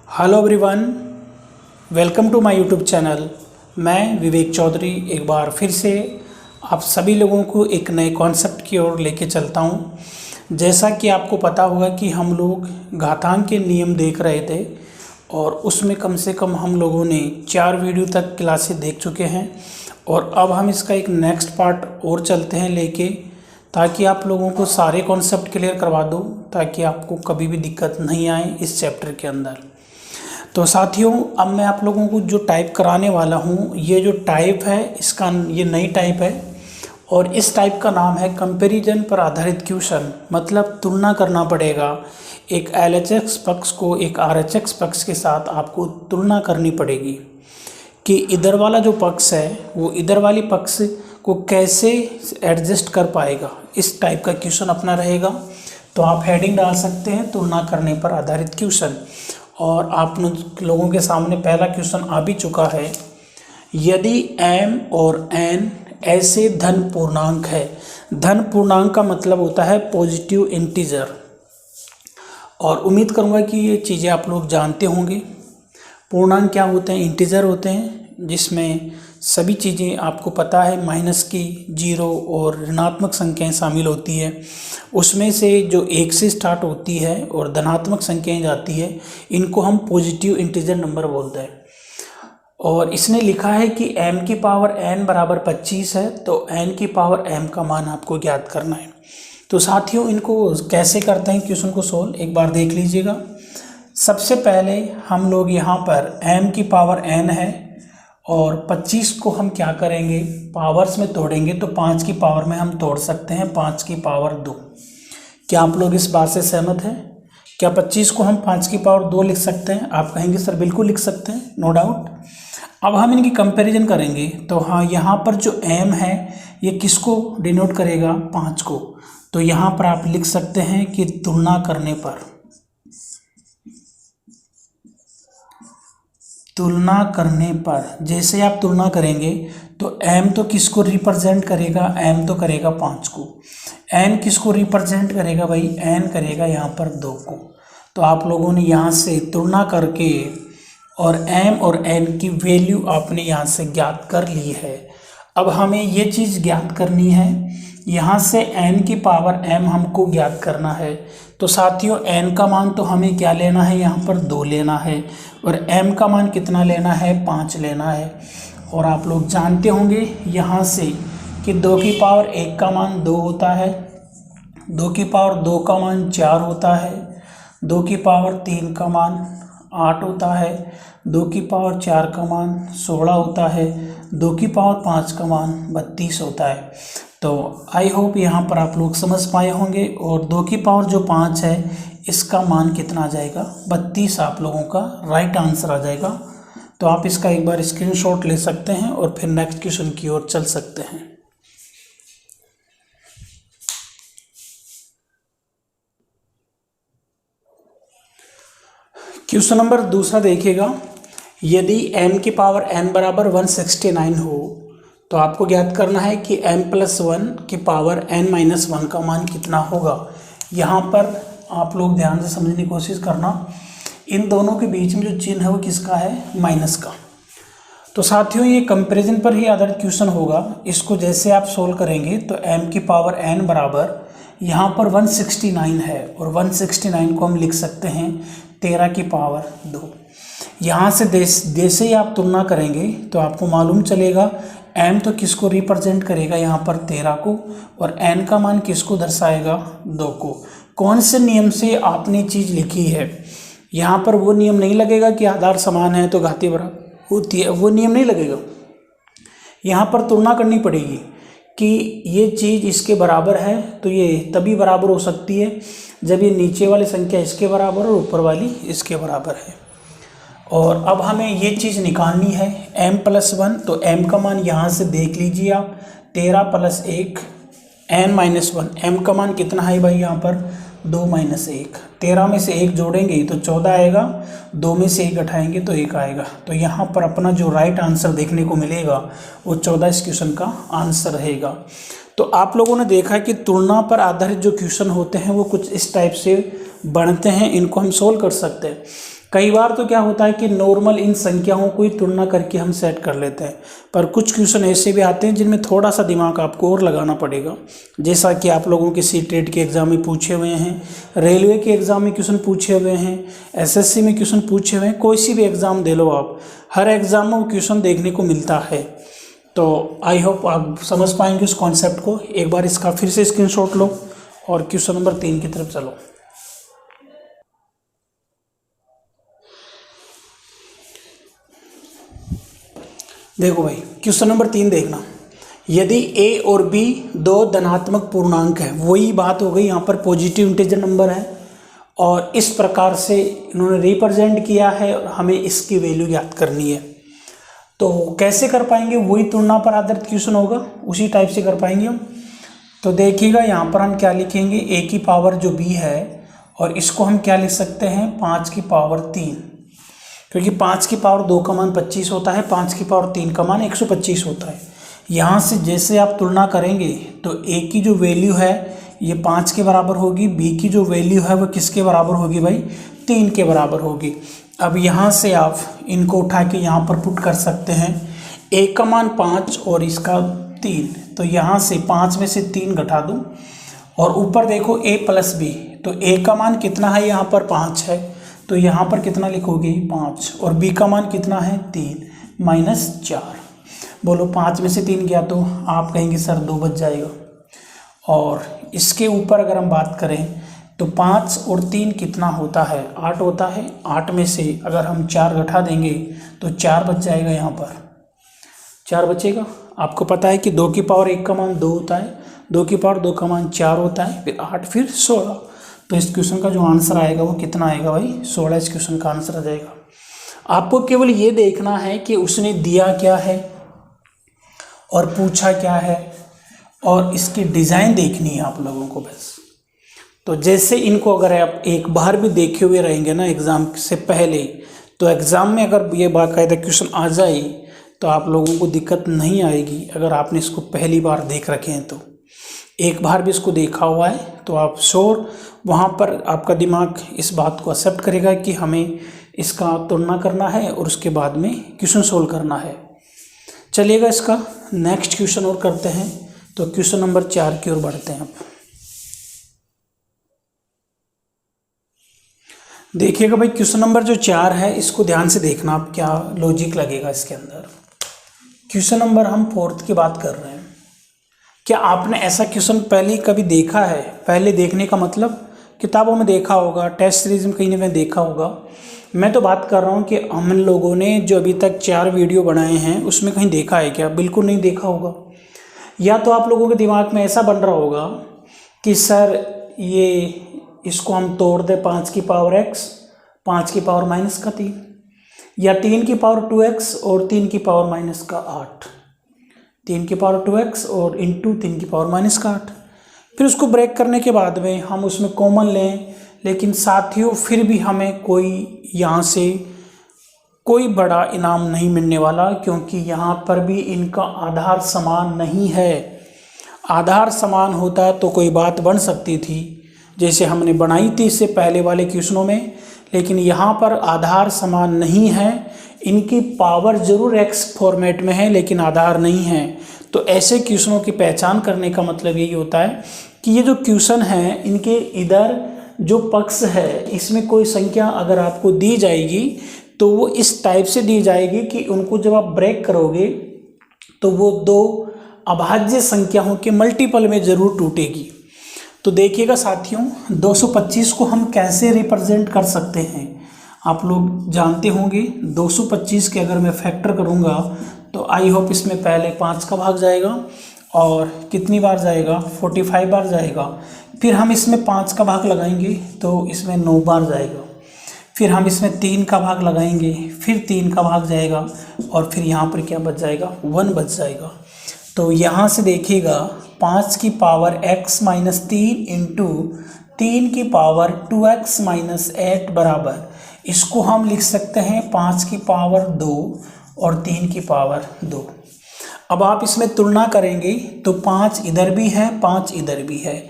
Hello everyone, welcome to my YouTube channel. मैं विवेक चौधरी एक बार फिर से आप सभी लोगों को एक नए कॉन्सेप्ट की ओर लेके चलता हूं। जैसा कि आपको पता होगा कि हम लोग घातांक के नियम देख रहे थे और उसमें कम से कम हम लोगों ने 4 वीडियो तक क्लासेस देख चुके हैं और अब हम इसका एक नेक्स्ट पार्ट और चलते हैं लेके, ताकि आप लोगों को सारे कॉन्सेप्ट क्लियर करवा दूं, ताकि आपको कभी भी दिक्कत नहीं आए इस चैप्टर के अंदर। तो साथियों, अब मैं आप लोगों को जो टाइप कराने वाला हूँ, ये जो टाइप है इसका ये नई टाइप है और इस टाइप का नाम है कंपैरिजन पर आधारित क्वेश्चन। मतलब तुलना करना पड़ेगा, एक LHS पक्ष को एक RHS पक्ष के साथ आपको तुलना करनी पड़ेगी कि इधर वाला जो पक्ष है वो इधर वाली पक्ष को कैसे एडजस्ट कर पाएगा। इस टाइप का क्वेश्चन अपना रहेगा। तो आप हेडिंग डाल सकते हैं तुलना करने पर आधारित क्वेश्चन। और आप लोगों के सामने पहला क्वेश्चन आ भी चुका है। यदि m और n ऐसे धन पूर्णांक है, धन पूर्णांक का मतलब होता है पॉजिटिव इंटीजर, और उम्मीद करूंगा कि ये चीज़ें आप लोग जानते होंगे। पूर्णांक क्या होते हैं? इंटीजर होते हैं जिसमें सभी चीज़ें आपको पता है, माइनस की, जीरो और ऋणात्मक संख्याएं शामिल होती है। उसमें से जो 1 से स्टार्ट होती है और धनात्मक संख्याएं जाती है, इनको हम पॉजिटिव इंटीजर नंबर बोलते हैं। और इसने लिखा है कि m की पावर n बराबर 25 है, तो n की पावर m का मान आपको ज्ञात करना है। तो साथियों, इनको कैसे करते हैं क्वेश्चन को सोल्व, एक बार देख लीजिएगा। सबसे पहले हम लोग यहाँ पर m की पावर n है और 25 को हम क्या करेंगे, पावर्स में तोड़ेंगे। तो 5 की पावर में हम तोड़ सकते हैं 5 की पावर 2। क्या आप लोग इस बात से सहमत हैं? क्या 25 को हम 5 की पावर 2 लिख सकते हैं? आप कहेंगे सर बिल्कुल लिख सकते हैं, नो डाउट। अब हम इनकी कंपैरिजन करेंगे तो हाँ, यहाँ पर जो m है ये किसको डिनोट करेगा? 5 को। तो यहाँ पर आप लिख सकते हैं कि तुलना करने पर, तुलना करने पर जैसे आप तुलना करेंगे तो m तो किसको रिप्रेजेंट करेगा? m तो करेगा 5 को। n किसको रिप्रेजेंट करेगा भाई? n करेगा यहाँ पर 2 को। तो आप लोगों ने यहाँ से तुलना करके और m और n की वैल्यू आपने यहाँ से ज्ञात कर ली है। अब हमें ये चीज़ ज्ञात करनी है, यहाँ से n की पावर m हमको ज्ञात करना है। तो साथियों, n का मान तो हमें क्या लेना है? यहाँ पर 2 लेना है और m का मान कितना लेना है? 5 लेना है। और आप लोग जानते होंगे यहाँ से कि 2 की पावर 1 का मान 2 होता है, 2 की पावर 2 का मान 4 होता है, 2 की पावर 3 का मान 8 होता है, 2 की पावर 4 का मान 16 होता है, 2 की पावर 5 का मान 32 होता है। तो आई होप यहाँ पर आप लोग समझ पाए होंगे। और 2 की पावर जो 5 है इसका मान कितना आ जाएगा? 32 आप लोगों का राइट आंसर आ जाएगा। तो आप इसका एक बार स्क्रीनशॉट ले सकते हैं और फिर नेक्स्ट क्वेश्चन की ओर चल सकते हैं। क्वेश्चन नंबर दूसरा देखिएगा। यदि m की पावर n बराबर 169 हो तो आपको ज्ञात करना है कि m+1 की पावर n-1 का मान कितना होगा। यहाँ पर आप लोग ध्यान से समझने की कोशिश करना, इन दोनों के बीच में जो चिन्ह है वो किसका है? माइनस का। तो साथियों, ये कंपैरिजन पर ही आधारित क्वेश्चन होगा। इसको जैसे आप सोल्व करेंगे तो m की पावर n बराबर यहाँ पर 169 है और 169 को हम लिख सकते हैं 13 की पावर 2। यहाँ से जैसे ही आप तुलना करेंगे तो आपको मालूम चलेगा m तो किसको रिप्रेजेंट करेगा? यहाँ पर 13 को, और n का मान किसको दर्शाएगा? 2 को। कौन से नियम से आपने चीज़ लिखी है? यहाँ पर वो नियम नहीं लगेगा कि आधार समान है तो घातीय बराबर होती है, वो नियम नहीं लगेगा। यहाँ पर तुलना करनी पड़ेगी कि ये चीज़ इसके बराबर है, तो ये तभी बराबर हो सकती है जब ये नीचे वाली संख्या इसके बराबर और ऊपर वाली इसके बराबर है। और अब हमें ये चीज़ निकालनी है m+1। तो m का मान यहाँ से देख लीजिए आप, 13 + 1 n-1। m का मान कितना है भाई? यहाँ पर 2 - 1। 13 में से 1 जोड़ेंगे तो 14 आएगा, 2 में से 1 घटाएंगे तो 1 आएगा। तो यहाँ पर अपना जो राइट आंसर देखने को मिलेगा वो 14 इस क्वेश्चन का आंसर रहेगा। तो आप लोगों ने देखा कि तुलना पर आधारित जो क्वेश्चन होते हैं वो कुछ इस टाइप से बनते हैं, इनको हम सोल्व कर सकते हैं। कई बार तो क्या होता है कि नॉर्मल इन संख्याओं को ही तुलना करके हम सेट कर लेते हैं, पर कुछ क्वेश्चन ऐसे भी आते हैं जिनमें थोड़ा सा दिमाग आपको और लगाना पड़ेगा। जैसा कि आप लोगों के सीटेट के एग्ज़ाम में पूछे हुए हैं, रेलवे के एग्ज़ाम में क्वेश्चन पूछे हुए हैं, एसएससी में क्वेश्चन पूछे हुए हैं, कोई सी भी एग्ज़ाम दे लो आप, हर एग्ज़ाम में वो क्वेश्चन देखने को मिलता है। तो आई होप आप समझ पाएंगे उस कॉन्सेप्ट को। एक बार इसका फिर से स्क्रीनशॉट लो और क्वेश्चन नंबर 3 की तरफ चलो। देखो भाई, क्वेश्चन नंबर 3 देखना। यदि a और b दो धनात्मक पूर्णांक है, वही बात हो गई, यहाँ पर पॉजिटिव इंटीजर नंबर है और इस प्रकार से इन्होंने रिप्रेजेंट किया है और हमें इसकी वैल्यू ज्ञात करनी है। तो कैसे कर पाएंगे? वही तुलना पर आधारित क्वेश्चन होगा, उसी टाइप से कर पाएंगे हम। तो देखिएगा यहाँ पर हम क्या लिखेंगे, a की पावर जो b है और इसको हम क्या लिख सकते हैं, 5 की पावर 3, क्योंकि 5 की पावर 2 का मान 25 होता है, 5 की पावर 3 का मान 125 होता है। यहाँ से जैसे आप तुलना करेंगे तो a की जो वैल्यू है ये 5 के बराबर होगी, b की जो वैल्यू है वो किसके बराबर होगी भाई, 3 के बराबर होगी। अब यहाँ से आप इनको उठा के यहाँ पर पुट कर सकते हैं, a का मान 5 और इसका 3, तो यहाँ से 5 में से 3 घटा दूँ और ऊपर देखो a प्लस b, तो a का मान कितना है, यहाँ पर 5 है, तो यहाँ पर कितना लिखोगे 5 और b का मान कितना है 3 माइनस 4। बोलो 5 में से 3 गया तो आप कहेंगे सर 2 बच जाएगा। और इसके ऊपर अगर हम बात करें तो 5 और 3 कितना होता है, 8 होता है। 8 में से अगर हम 4 घटा देंगे तो 4 बच जाएगा, यहाँ पर 4 बचेगा। आपको पता है कि 2 की पावर 1 का मान 2 होता है, 2 की पावर 2 का मान 4 होता है, फिर 8 फिर 16। तो इस क्वेश्चन का जो आंसर आएगा वो कितना आएगा भाई, 16 इस क्वेश्चन का आंसर आ जाएगा। आपको केवल ये देखना है कि उसने दिया क्या है और पूछा क्या है और इसकी डिज़ाइन देखनी है आप लोगों को बस। तो जैसे इनको अगर आप एक बार भी देखे हुए रहेंगे ना एग्ज़ाम से पहले, तो एग्ज़ाम में अगर ये बाकायदा क्वेश्चन आ जाए तो आप लोगों को दिक्कत नहीं आएगी। अगर आपने इसको पहली बार देख रखे हैं तो एक बार भी इसको देखा हुआ है तो आप श्योर वहाँ पर आपका दिमाग इस बात को एक्सेप्ट करेगा कि हमें इसका तुलना करना है और उसके बाद में क्वेश्चन सोल्व करना है। चलिएगा इसका नेक्स्ट क्वेश्चन और करते हैं। तो क्वेश्चन नंबर 4 की ओर बढ़ते हैं। अब देखिएगा भाई, क्वेश्चन नंबर जो 4 है इसको ध्यान से देखना आप, क्या लॉजिक लगेगा इसके अंदर। क्वेश्चन नंबर हम 4 की बात कर रहे हैं। क्या आपने ऐसा क्वेश्चन पहले कभी देखा है? पहले देखने का मतलब किताबों में देखा होगा, टेस्ट सीरीज में कहीं ना कहीं देखा होगा। मैं तो बात कर रहा हूँ कि हम लोगों ने जो अभी तक 4 वीडियो बनाए हैं उसमें कहीं देखा है क्या? बिल्कुल नहीं देखा होगा। या तो आप लोगों के दिमाग में ऐसा बन रहा होगा कि सर ये इसको हम तोड़ दें, 5 की पावर x, 5 की पावर माइनस का 3, या 3 की पावर 2x और 3 की पावर माइनस का 8, 3 की पावर 2x और इंटू 3 की पावर माइनस का 8। फिर उसको ब्रेक करने के बाद में हम उसमें कॉमन लें, लेकिन साथियों फिर भी हमें कोई यहाँ से कोई बड़ा इनाम नहीं मिलने वाला, क्योंकि यहाँ पर भी इनका आधार समान नहीं है। आधार समान होता तो कोई बात बन सकती थी, जैसे हमने बनाई थी इससे पहले वाले क्वेश्चनों में, लेकिन यहाँ पर आधार समान नहीं है। इनकी पावर जरूर x फॉर्मेट में है लेकिन आधार नहीं है। तो ऐसे क्वेश्चनों की पहचान करने का मतलब यही होता है कि ये जो क्वेश्चन है इनके इधर जो पक्ष है इसमें कोई संख्या अगर आपको दी जाएगी तो वो इस टाइप से दी जाएगी कि उनको जब आप ब्रेक करोगे तो वो 2 अभाज्य संख्याओं के मल्टीपल में ज़रूर टूटेगी। तो देखिएगा साथियों, 225 को हम कैसे रिप्रेजेंट कर सकते हैं आप लोग जानते होंगे। 225 के अगर मैं फैक्टर करूँगा तो आई होप इसमें पहले 5 का भाग जाएगा और कितनी बार जाएगा, 45 बार जाएगा। फिर हम इसमें 5 का भाग लगाएंगे तो इसमें 9 बार जाएगा। फिर हम इसमें 3 का भाग लगाएंगे, फिर 3 का भाग जाएगा और फिर यहाँ पर क्या बच जाएगा, 1 बच जाएगा। तो यहाँ से देखिएगा 5 की पावर x माइनस 3 इंटू 3 की पावर 2x माइनस 8 बराबर, इसको हम लिख सकते हैं 5 की पावर 2 और 3 की पावर 2। अब आप इसमें तुलना करेंगे तो 5 इधर भी है, 5 इधर भी है।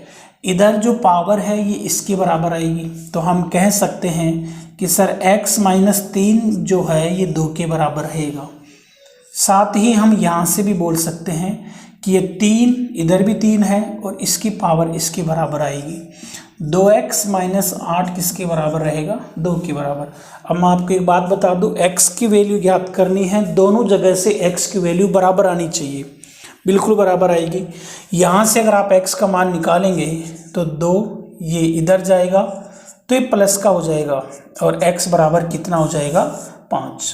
इधर जो पावर है ये इसके बराबर आएगी, तो हम कह सकते हैं कि सर x माइनस 3 जो है ये 2 के बराबर रहेगा। साथ ही हम यहाँ से भी बोल सकते हैं कि ये 3 इधर भी 3 है और इसकी पावर इसके बराबर आएगी। 2x माइनस 8 किसके बराबर रहेगा? 2 के बराबर। अब मैं आपको एक बात बता दूं, x की वैल्यू ज्ञात करनी है, दोनों जगह से x की वैल्यू बराबर आनी चाहिए, बिल्कुल बराबर आएगी। यहाँ से अगर आप x का मान निकालेंगे तो 2 ये इधर जाएगा तो ये प्लस का हो जाएगा और x बराबर कितना हो जाएगा? 5।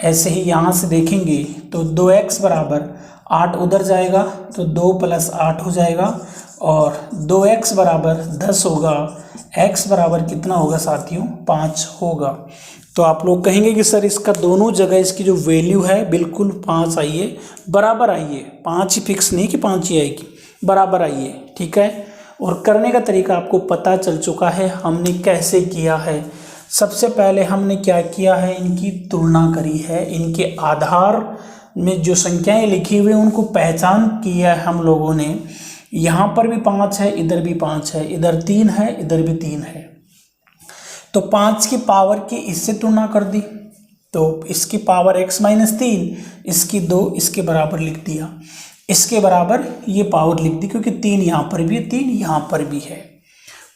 ऐसे ही यहाँ से देखेंगे तो 2x बराबर 8 उधर जाएगा तो 2 + 8 हो जाएगा और 2x बराबर 10 होगा। x बराबर कितना होगा साथियों? 5 होगा। तो आप लोग कहेंगे कि सर इसका दोनों जगह इसकी जो वैल्यू है बिल्कुल 5 आई है, बराबर आई है। 5 ही फिक्स नहीं कि 5 ही आएगी, बराबर आई है, ठीक है। और करने का तरीका आपको पता चल चुका है, हमने कैसे किया है। सबसे पहले हमने क्या किया है, इनकी तुलना करी है, इनके आधार में जो संख्याएं लिखी हुई उनको पहचान किया है हम लोगों ने। यहाँ पर भी 5 है, इधर भी 5 है, इधर 3 है, इधर भी 3 है। तो 5 की पावर की इससे तुलना कर दी तो इसकी पावर x माइनस 3, इसकी 2 इसके बराबर लिख दिया, इसके बराबर ये पावर लिख दी क्योंकि 3 यहाँ पर भी है, 3 यहाँ पर भी है।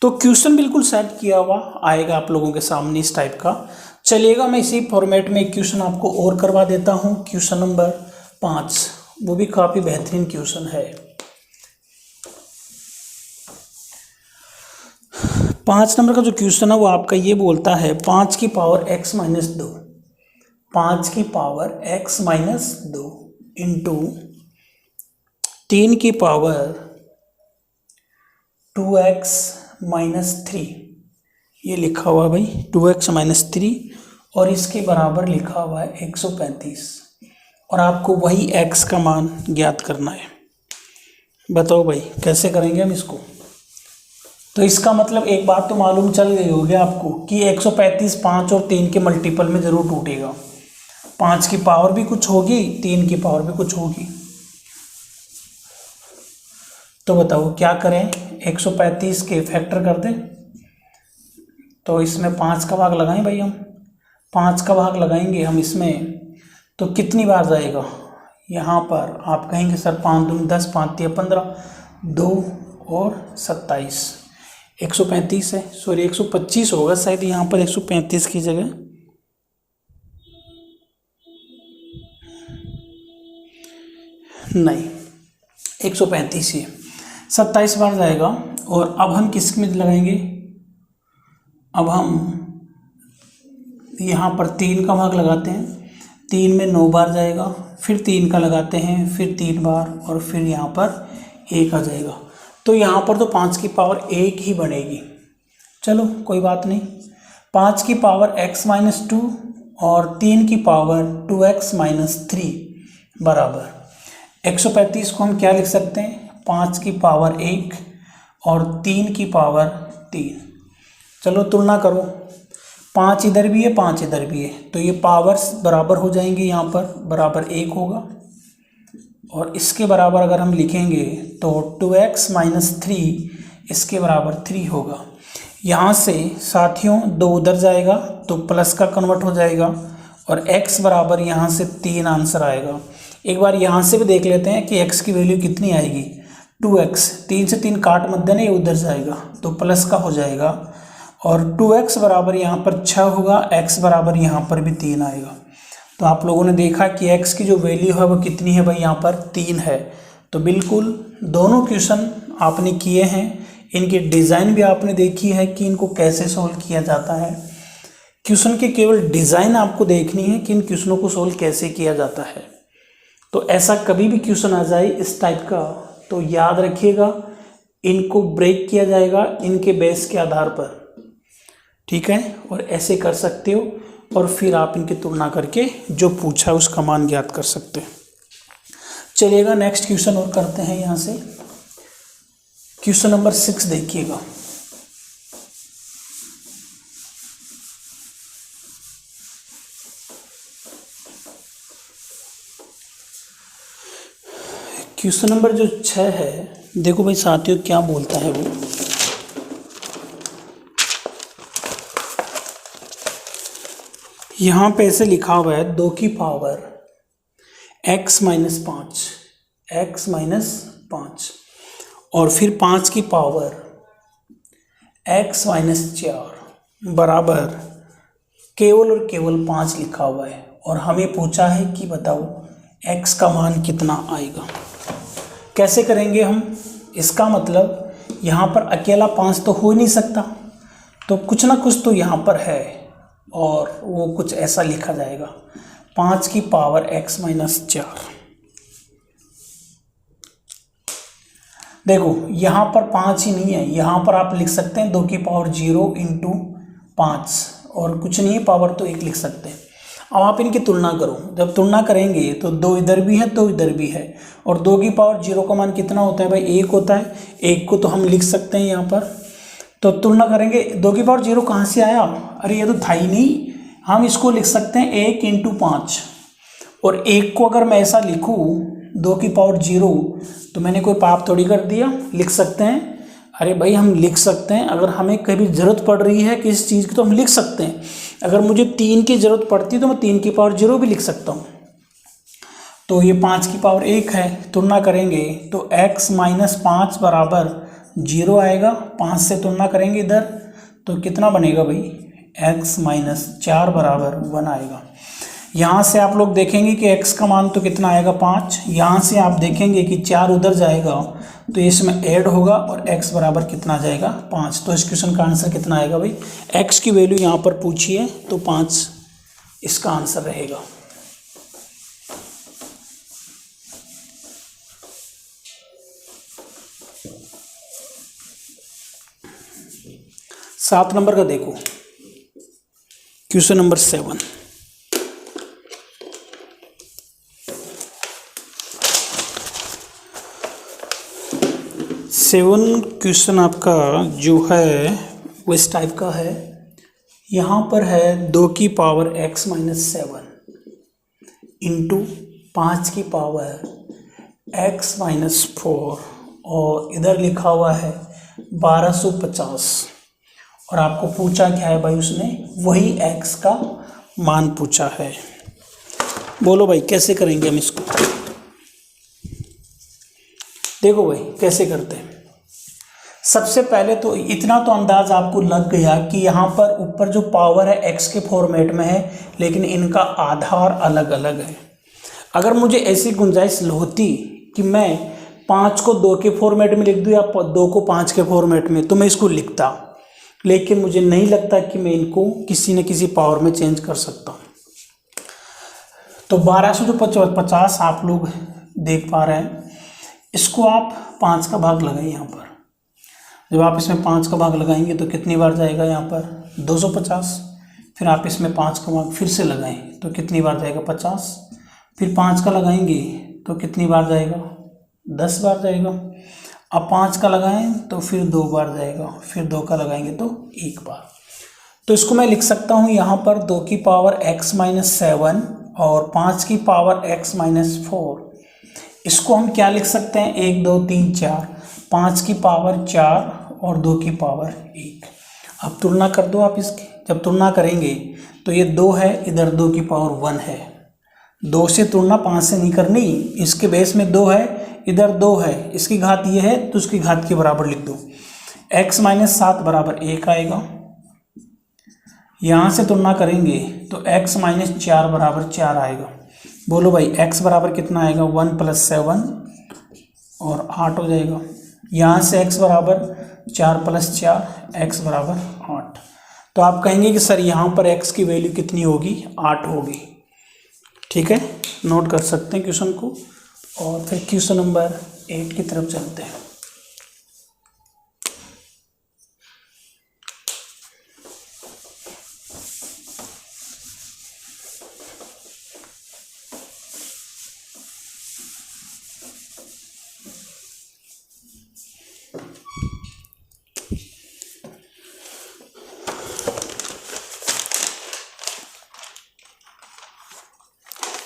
तो क्वेश्चन बिल्कुल सेट किया हुआ आएगा आप लोगों के सामने इस टाइप का। चलिएगा मैं इसी फॉर्मेट में एक क्वेश्चन आपको और करवा देता हूँ, क्वेश्चन नंबर 5, वो भी काफ़ी बेहतरीन क्वेश्चन है। 5 नंबर का जो क्वेश्चन है वो आपका ये बोलता है 5 की पावर x माइनस 2, 5 की पावर x माइनस 2 इंटू 3 की पावर 2x माइनस 3, ये लिखा हुआ है भाई 2x माइनस 3 और इसके बराबर लिखा हुआ है 135 और आपको वही x का मान ज्ञात करना है। बताओ भाई कैसे करेंगे हम इसको? तो इसका मतलब एक बात तो मालूम चल गई होगी आपको कि 135 5 और 3 के मल्टीपल में ज़रूर टूटेगा। 5 की पावर भी कुछ होगी, 3 की पावर भी कुछ होगी। तो बताओ क्या करें? 135 के फैक्टर कर दें तो इसमें 5 का भाग लगाएं भाई, हम 5 का भाग लगाएंगे हम इसमें तो कितनी बार जाएगा? यहाँ पर आप कहेंगे सर 5 दूनी 10, 5 तिया 15, 2 और 27, 135 है, सॉरी 125 होगा शायद यहाँ पर 135 की जगह। नहीं 135 ही है, 27 बार जाएगा। और अब हम किस में लगाएंगे? अब हम यहाँ पर 3 का भाग लगाते हैं, 3 में 9 बार जाएगा, फिर 3 का लगाते हैं, फिर 3 बार और फिर यहाँ पर 1 आ जाएगा। तो यहाँ पर तो 5 की पावर 1 ही बनेगी। चलो कोई बात नहीं, 5 की पावर x माइनस 2 और 3 की पावर 2x माइनस 3 बराबर 135 को हम क्या लिख सकते हैं? 5 की पावर 1 और 3 की पावर 3। चलो तुलना करो, 5 इधर भी है, 5 इधर भी है, तो ये पावर्स बराबर हो जाएंगे, यहाँ पर बराबर 1 होगा और इसके बराबर अगर हम लिखेंगे तो 2x माइनस 3 इसके बराबर 3 होगा। यहाँ से साथियों 2 उधर जाएगा तो प्लस का कन्वर्ट हो जाएगा और x बराबर यहाँ से 3 आंसर आएगा। एक बार यहाँ से भी देख लेते हैं कि x की वैल्यू कितनी आएगी? 2x, 3 से 3 काट मत देना, ये उधर जाएगा तो प्लस का हो जाएगा और 2x बराबर यहाँ पर 6 होगा, x बराबर यहाँ पर भी 3 आएगा। तो आप लोगों ने देखा कि x की जो वैल्यू है वो कितनी है भाई? यहाँ पर 3 है। तो बिल्कुल दोनों क्वेश्चन आपने किए हैं, इनकी डिज़ाइन भी आपने देखी है कि इनको कैसे सॉल्व किया जाता है। क्वेश्चन की केवल डिज़ाइन आपको देखनी है कि इन क्वेश्चनों को सॉल्व कैसे किया जाता है। तो ऐसा कभी भी क्वेश्चन आ जाए इस टाइप का तो याद रखिएगा, इनको ब्रेक किया जाएगा इनके बेस के आधार पर, ठीक है। और ऐसे कर सकते हो और फिर आप इनकी तुलना करके जो पूछा है उसका मान ज्ञात कर सकते हैं। चलिएगा नेक्स्ट क्वेश्चन और करते हैं। यहाँ से क्वेश्चन नंबर 6 देखिएगा। क्वेश्चन नंबर जो 6 है, देखो भाई साथियों क्या बोलता है वो। यहाँ पे ऐसे लिखा हुआ है 2 की पावर x माइनस 5 और फिर 5 की पावर x माइनस 4 बराबर केवल और केवल 5 लिखा हुआ है। और हमें पूछा है कि बताओ x का मान कितना आएगा। कैसे करेंगे हम? इसका मतलब यहाँ पर अकेला 5 तो हो नहीं सकता, तो कुछ ना कुछ तो यहाँ पर है और वो कुछ ऐसा लिखा जाएगा 5 की पावर x माइनस 4। देखो यहाँ पर 5 ही नहीं है, यहाँ पर आप लिख सकते हैं 2 की पावर 0 इंटू 5 और कुछ नहीं है, पावर तो 1 लिख सकते हैं। अब आप इनकी तुलना करो, जब तुलना करेंगे तो 2 इधर भी है 2 इधर भी है, और 2 की पावर 0 का मान कितना होता है भाई? 1 होता है। 1 को तो हम लिख सकते हैं यहाँ पर, तो तुलना करेंगे 2 की पावर 0 कहाँ से आया? अरे ये तो था ही नहीं। हम इसको लिख सकते हैं 1 इंटू 5, और 1 को अगर मैं ऐसा लिखूँ 2 की पावर 0 तो मैंने कोई पाप थोड़ी कर दिया। लिख सकते हैं, अरे भाई हम लिख सकते हैं। अगर हमें कभी ज़रूरत पड़ रही है किसी चीज़ की तो हम लिख सकते हैं। अगर मुझे 3 की ज़रूरत पड़ती है तो मैं 3 की पावर 0 भी लिख सकता हूँ। तो ये 5 की पावर 1 है। तुलना करेंगे तो x माइनस 5 बराबर 0 आएगा। 5 से तुलना करेंगे इधर तो कितना बनेगा भाई? x माइनस 4 बराबर 1 आएगा। यहाँ से आप लोग देखेंगे कि x का मान तो कितना आएगा? 5। यहाँ से आप देखेंगे कि 4 उधर जाएगा तो इसमें ऐड होगा और x बराबर कितना जाएगा? 5। तो इस क्वेश्चन का आंसर कितना आएगा भाई? x की वैल्यू यहाँ पर पूछी है तो 5 इसका आंसर रहेगा। सात नंबर का देखो, क्वेश्चन नंबर 7। क्वेश्चन आपका जो है वो इस टाइप का है। यहाँ पर है 2 की पावर x माइनस 7 इंटू 5 की पावर x माइनस 4 और इधर लिखा हुआ है 1250। और आपको पूछा क्या है भाई? उसने वही x का मान पूछा है। बोलो भाई कैसे करेंगे हम इसको? देखो भाई कैसे करते हैं। सबसे पहले तो इतना तो अंदाज आपको लग गया कि यहाँ पर ऊपर जो पावर है x के फॉर्मेट में है, लेकिन इनका आधार अलग अलग है। अगर मुझे ऐसी गुंजाइश होती कि मैं 5 को 2 के फॉर्मेट में लिख दूँ या 2 को 5 के फॉर्मेट में, तो मैं इसको लिखता, लेकिन मुझे नहीं लगता कि मैं इनको किसी न किसी पावर में चेंज कर सकता हूँ। तो 1250 आप लोग देख पा रहे हैं, इसको आप 5 का भाग लगाइए यहाँ पर। जब आप इसमें 5 का भाग लगाएंगे तो कितनी बार जाएगा? यहाँ पर 250। फिर आप इसमें 5 का भाग फिर से लगाएं तो कितनी बार जाएगा? 50। फिर 5 का लगाएंगे तो कितनी बार जाएगा? 10 बार जाएगा। अब 5 का लगाएं तो फिर 2 बार जाएगा, फिर 2 का लगाएंगे तो 1 बार। तो इसको मैं लिख सकता हूँ यहाँ पर 2 की पावर x माइनस 7 और 5 की पावर x माइनस 4। इसको हम क्या लिख सकते हैं? 1 2 3 4, 5 की पावर 4 और 2 की पावर 1। अब तुलना कर दो आप इसकी। जब तुलना करेंगे तो ये 2 है, इधर 2 की पावर 1 है। 2 से तुलना 5 से नहीं करनी, इसके बेस में 2 है, इधर 2 है, इसकी घात ये है तो उसकी घात के बराबर लिख दो। x माइनस 7 बराबर 1 आएगा। यहाँ से तुलना करेंगे तो x माइनस 4 बराबर 4 आएगा। बोलो भाई x बराबर कितना आएगा? 1 प्लस 7 और 8 हो जाएगा। यहाँ से x बराबर 4 प्लस 4, x बराबर 8। तो आप कहेंगे कि सर यहाँ पर x की वैल्यू कितनी होगी? 8 होगी। ठीक है, नोट कर सकते हैं क्वेश्चन को। और फिर क्वेश्चन नंबर 8 की तरफ चलते हैं।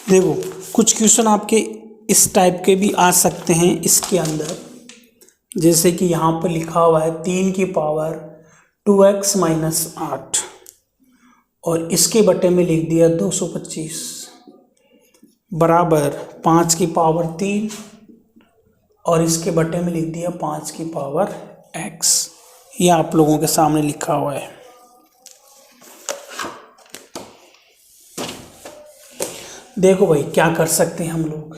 देखो कुछ क्वेश्चन आपके इस टाइप के भी आ सकते हैं इसके अंदर, जैसे कि यहाँ पर लिखा हुआ है 3 की पावर 2x माइनस 8 और इसके बटे में लिख दिया 225 बराबर 5 की पावर 3 और इसके बटे में लिख दिया 5 की पावर x। ये आप लोगों के सामने लिखा हुआ है। देखो भाई क्या कर सकते हैं हम लोग।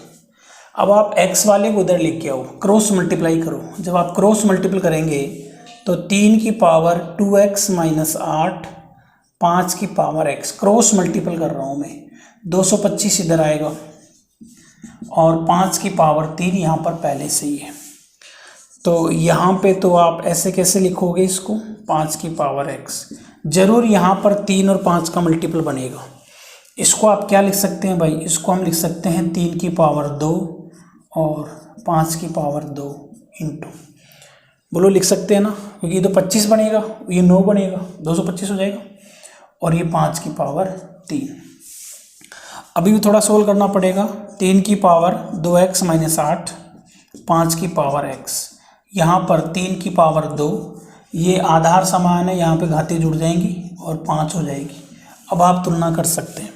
अब आप x वाले को उधर लिख के आओ, क्रॉस मल्टीप्लाई करो। जब आप क्रॉस मल्टीप्लाई करेंगे तो 3 की पावर 2x माइनस 8, 5 की पावर x, क्रॉस मल्टीपल कर रहा हूँ मैं। 225 इधर आएगा और 5 की पावर 3 यहाँ पर पहले से ही है। तो यहाँ पे तो आप ऐसे कैसे लिखोगे इसको, 5 की पावर x। जरूर यहाँ पर 3 और 5 का मल्टीपल बनेगा। इसको आप क्या लिख सकते हैं भाई, इसको हम लिख सकते हैं 3 की पावर 2 और 5 की पावर 2 इंटू, बोलो लिख सकते हैं ना, क्योंकि ये तो 25 बनेगा, ये 9 बनेगा, 225 हो जाएगा और ये 5 की पावर 3। अभी भी थोड़ा सोल्व करना पड़ेगा। 3 की पावर 2x माइनस 8, 5 की पावर x, यहाँ पर 3 की पावर 2, ये आधार समान है, यहाँ पे घातें जुड़ जाएंगी और 5 हो जाएगी। अब आप तुलना कर सकते हैं,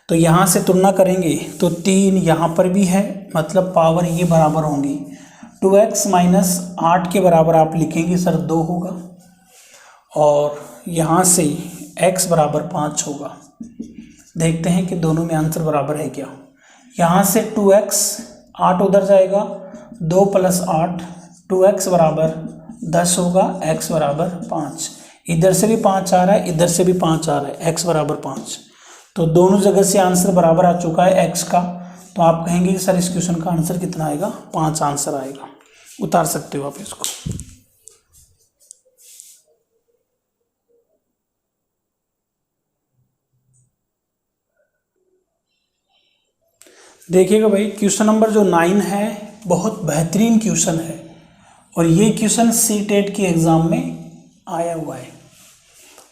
तो यहाँ से तुलना करेंगे तो 3 यहाँ पर भी है, मतलब पावर ये बराबर होंगी। 2x माइनस 8 के बराबर आप लिखेंगे सर 2 होगा और यहाँ से x बराबर 5 होगा। देखते हैं कि दोनों में आंसर बराबर है क्या। यहाँ से 2x, 8 उधर जाएगा, 2 प्लस 8, 2x बराबर 10 होगा, x बराबर 5। इधर से भी 5 आ रहा है, इधर से भी 5 आ रहा है, x बराबर 5। तो दोनों जगह से आंसर बराबर आ चुका है x का। तो आप कहेंगे कि सर इस क्वेश्चन का आंसर कितना आएगा, 5 आंसर आएगा। उतार सकते हो आप इसको। देखिएगा भाई, क्वेश्चन नंबर जो 9 है बहुत बेहतरीन क्वेश्चन है और ये क्वेश्चन सी-टेट के एग्ज़ाम में आया हुआ है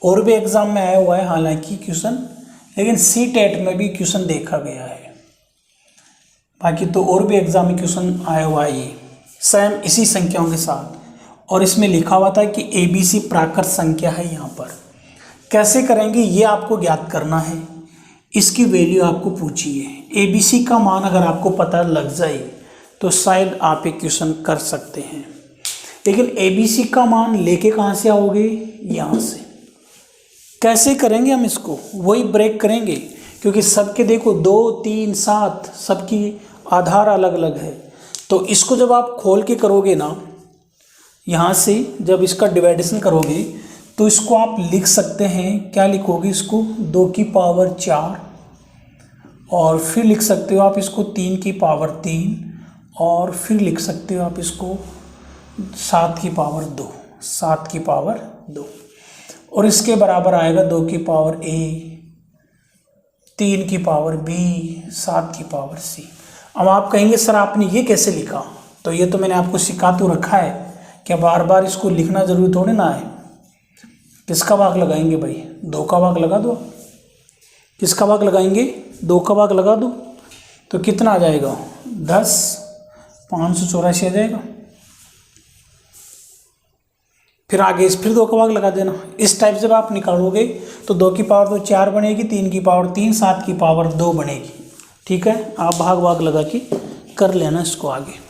और भी एग्ज़ाम में आया हुआ है हालांकि क्वेश्चन, लेकिन सी-टेट में भी क्वेश्चन देखा गया है। बाकी तो और भी एग्ज़ाम में क्वेश्चन आया हुआ है ये सेम इसी संख्याओं के साथ, और इसमें लिखा हुआ था कि ABC प्राकृत संख्या है। यहाँ पर कैसे करेंगे ये आपको ज्ञात करना है। इसकी वैल्यू आपको पूछिए, ABC का मान अगर आपको पता लग जाए तो शायद आप एक क्वेश्चन कर सकते हैं। लेकिन ABC का मान लेके कहाँ से आओगे, यहाँ से। कैसे करेंगे हम इसको, वही ब्रेक करेंगे, क्योंकि सबके देखो 2, 3, 7 सबकी आधार अलग अलग है। तो इसको जब आप खोल के करोगे ना, यहाँ से जब इसका डिवाइडेशन करोगे तो इसको आप लिख सकते हैं, क्या लिखोगे इसको, 2 की पावर 4 और फिर लिख सकते हो आप इसको 3 की पावर 3 और फिर लिख सकते हो आप इसको 7 की पावर 2, 7 की पावर 2 और इसके बराबर आएगा 2 की पावर A, 3 की पावर B, 7 की पावर C। अब आप कहेंगे सर आपने ये कैसे लिखा, तो ये तो मैंने आपको सिखा तो रखा है, क्या बार बार इसको लिखना जरूरी थोड़ी ना है। किसका भाग लगाएंगे भाई, 2 का भाग लगा दो। किसका भाग लगाएंगे, 2 का भाग लगा दो, तो कितना आ जाएगा 10, 584 आ जाएगा। फिर आगे फिर 2 का भाग लगा देना। इस टाइप जब आप निकालोगे तो 2 की पावर 2 4 बनेगी, 3 की पावर 3, 7 की पावर 2 बनेगी। ठीक है, आप भाग लगा के कर लेना इसको आगे।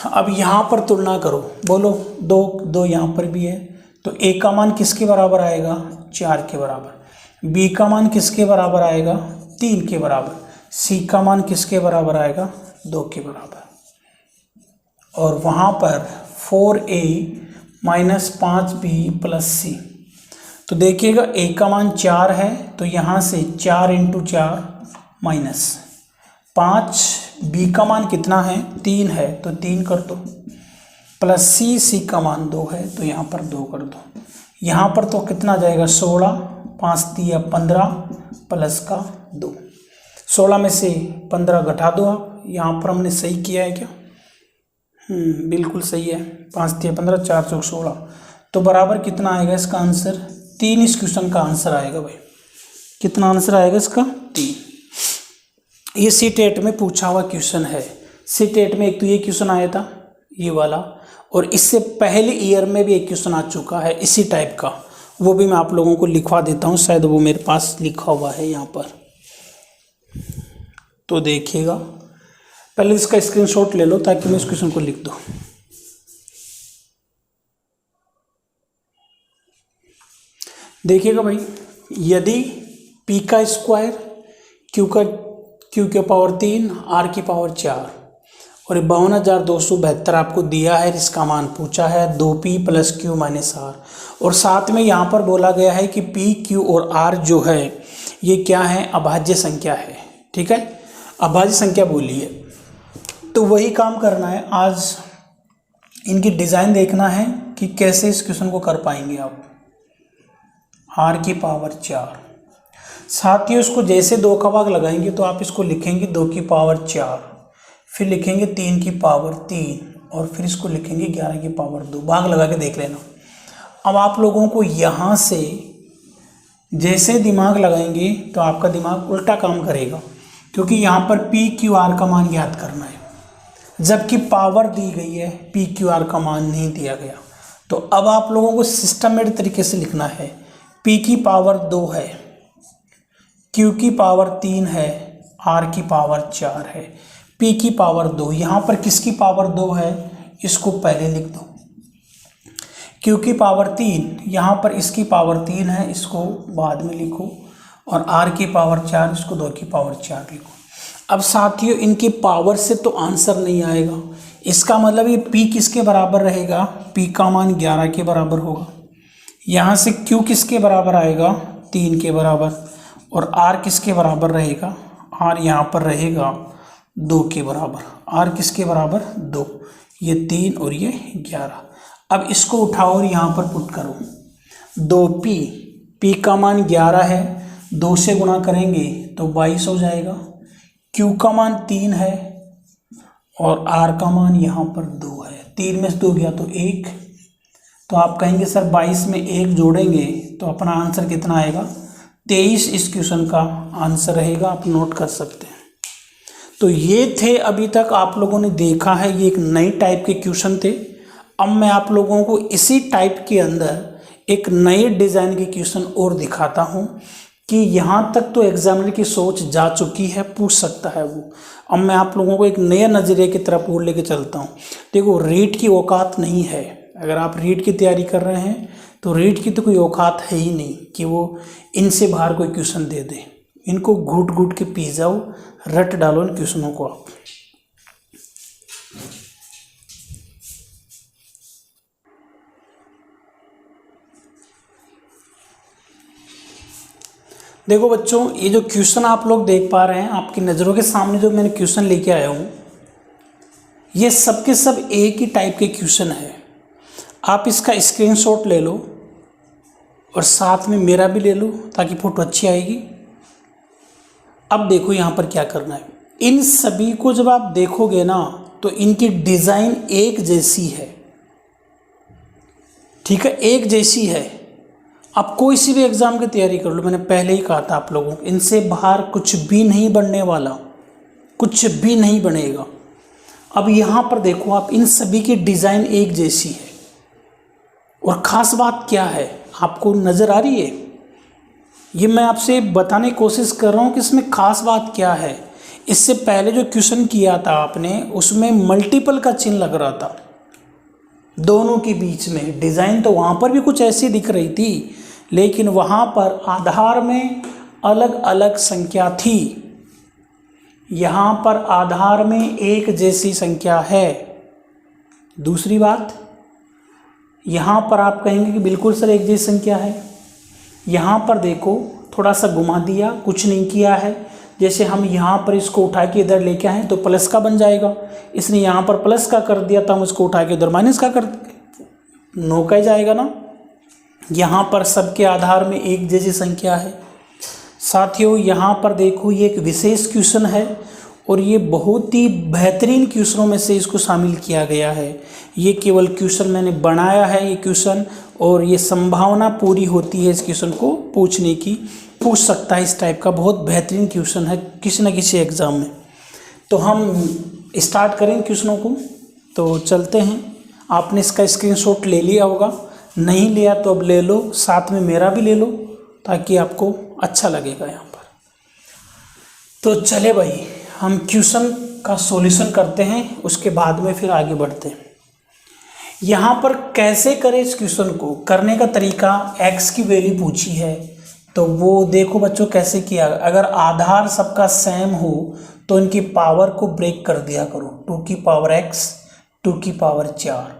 अब यहाँ पर तुलना करो, बोलो 2 यहाँ पर भी है, तो A का मान किसके बराबर आएगा, 4 के बराबर। B का मान किसके बराबर आएगा, 3 के बराबर। C का मान किसके बराबर आएगा, 2 के बराबर। और वहाँ पर 4A minus 5B plus C। तो देखिएगा A का मान 4 है, तो यहाँ से 4 इंटू 4 माइनस 5। B का मान कितना है, 3 है, तो 3 कर दो, प्लस C का मान 2 है, तो यहाँ पर 2 कर दो। यहाँ पर तो कितना आ जाएगा 16, 5 3 15 प्लस का 2। 16 में से 15 घटा दो आप। यहाँ पर हमने सही किया है क्या, बिल्कुल सही है। 5 3 15, 4 4 16, तो बराबर कितना आएगा इसका आंसर, 3 इस क्वेश्चन का आंसर आएगा भाई। कितना आंसर आएगा इसका, 3। ये सी-टेट में पूछा हुआ क्वेश्चन है। सी-टेट में एक तो ये क्वेश्चन आया था ये वाला, और इससे पहले ईयर में भी एक क्वेश्चन आ चुका है इसी टाइप का, वो भी मैं आप लोगों को लिखवा देता हूँ, शायद वो मेरे पास लिखा हुआ है यहाँ पर। तो देखिएगा, पहले इसका स्क्रीनशॉट ले लो ताकि मैं इस क्वेश्चन को लिख दूँ। देखिएगा भाई, यदि p का स्क्वायर q के पावर 3 r की पावर 4 और 52,272 आपको दिया है, इसका मान पूछा है 2p + q - r, और साथ में यहाँ पर बोला गया है कि p, q और r जो है ये क्या है, अभाज्य संख्या है। ठीक है, अभाज्य संख्या बोली है, तो वही काम करना है आज। इनकी डिज़ाइन देखना है कि कैसे इस क्वेश्चन को कर पाएंगे आप। r की पावर 4, साथ ही उसको जैसे 2 का भाग लगाएंगे तो आप इसको लिखेंगे 2 की पावर 4, फिर लिखेंगे 3 की पावर 3 और फिर इसको लिखेंगे 11 की पावर 2। भाग लगा के देख लेना। अब आप लोगों को यहाँ से जैसे दिमाग लगाएंगे तो आपका दिमाग उल्टा काम करेगा, क्योंकि यहाँ पर p q r का मान ज्ञात करना है, जबकि पावर दी गई है, p q r का मान नहीं दिया गया। तो अब आप लोगों को सिस्टमेटिक तरीके से लिखना है। p की पावर 2 है, q की पावर 3 है, r की पावर 4 है, p की पावर 2। यहाँ पर किसकी पावर 2 है, इसको पहले लिख दो। q की पावर 3, यहाँ पर इसकी पावर 3 है, इसको बाद में लिखो, और r की पावर 4, इसको 2 की पावर 4 लिखो। अब साथियों, इनकी पावर से तो आंसर नहीं आएगा, इसका मतलब ये p किसके बराबर रहेगा, p का मान 11 के बराबर होगा। यहाँ से q किसके बराबर आएगा, 3 के बराबर, और r किसके बराबर रहेगा, r यहाँ पर रहेगा 2 के बराबर। r किसके बराबर, 2, ये 3 और ये 11। अब इसको उठाओ और यहाँ पर पुट करो। 2p, p का मान 11 है, 2 से गुणा करेंगे तो 22 हो जाएगा। q का मान 3 है और r का मान यहाँ पर 2 है। 3 में से 2 गया तो 1, तो आप कहेंगे सर 22 में 1 जोड़ेंगे तो अपना आंसर कितना आएगा, 23 इस क्वेश्चन का आंसर रहेगा। आप नोट कर सकते हैं। तो ये थे, अभी तक आप लोगों ने देखा है, ये एक नई टाइप के क्वेश्चन थे। अब मैं आप लोगों को इसी टाइप के अंदर एक नए डिज़ाइन के क्वेश्चन और दिखाता हूँ कि यहाँ तक तो एग्जामिनर की सोच जा चुकी है, पूछ सकता है वो। अब मैं आप लोगों को एक नए नज़रिए की तरफ और लेके चलता हूँ। देखो, रीट की औकात नहीं है। अगर आप रीट की तैयारी कर रहे हैं तो रीट की तो कोई औकात है ही नहीं कि वो इनसे बाहर कोई क्वेश्चन दे दे। इनको घूट घूट के पी जाओ, रट डालो इन क्वेश्चनों को आप। देखो बच्चों, ये जो क्वेश्चन आप लोग देख पा रहे हैं, आपकी नज़रों के सामने जो मैंने क्वेश्चन लेके आया हूँ, ये सब के सब एक ही टाइप के क्वेश्चन है। आप इसका स्क्रीनशॉट ले लो और साथ में मेरा भी ले लो ताकि फोटो अच्छी आएगी। अब देखो यहाँ पर क्या करना है। इन सभी को जब आप देखोगे ना तो इनकी डिज़ाइन एक जैसी है। ठीक है, एक जैसी है। आप कोई सी भी एग्ज़ाम की तैयारी कर लो, मैंने पहले ही कहा था आप लोगों को, इनसे बाहर कुछ भी नहीं बनने वाला, कुछ भी नहीं बनेगा। अब यहाँ पर देखो आप, इन सभी की डिज़ाइन एक जैसी है। और ख़ास बात क्या है, आपको नज़र आ रही है? ये मैं आपसे बताने की कोशिश कर रहा हूँ कि इसमें ख़ास बात क्या है। इससे पहले जो क्वेश्चन किया था आपने, उसमें मल्टीपल का चिन्ह लग रहा था दोनों के बीच में। डिज़ाइन तो वहाँ पर भी कुछ ऐसी दिख रही थी, लेकिन वहाँ पर आधार में अलग अलग संख्या थी। यहाँ पर आधार में एक जैसी संख्या है। दूसरी बात, यहाँ पर आप कहेंगे कि बिल्कुल सर एक जैसी संख्या है। यहाँ पर देखो, थोड़ा सा घुमा दिया, कुछ नहीं किया है। जैसे हम यहाँ पर इसको उठा के इधर लेके आए तो प्लस का बन जाएगा, इसने यहाँ पर प्लस का कर दिया, तो हम इसको उठा के इधर माइनस का कर, नो का जाएगा ना। यहाँ पर सबके आधार में एक जैसी संख्या है। साथियों, यहाँ पर देखो, ये एक विशेष क्वेश्चन है और ये बहुत ही बेहतरीन क्वेश्चनों में से इसको शामिल किया गया है। ये केवल क्वेश्चन मैंने बनाया है, ये क्वेश्चन, और ये संभावना पूरी होती है इस क्वेश्चन को पूछने की, पूछ सकता है इस टाइप का। बहुत बेहतरीन क्वेश्चन है किसी न किसी एग्ज़ाम में। तो हम स्टार्ट करें क्वेश्चनों को, तो चलते हैं। आपने इसका स्क्रीनशॉट ले लिया होगा, नहीं लिया तो अब ले लो, साथ में मेरा भी ले लो ताकि आपको अच्छा लगेगा यहाँ पर। तो चले भाई, हम क्वेश्चन का सॉल्यूशन करते हैं, उसके बाद में फिर आगे बढ़ते हैं। यहाँ पर कैसे करें इस क्वेश्चन को, करने का तरीका, x की वैल्यू पूछी है तो वो देखो बच्चों कैसे किया। अगर आधार सबका सेम हो तो इनकी पावर को ब्रेक कर दिया करो, 2 की पावर x 2 की पावर 4,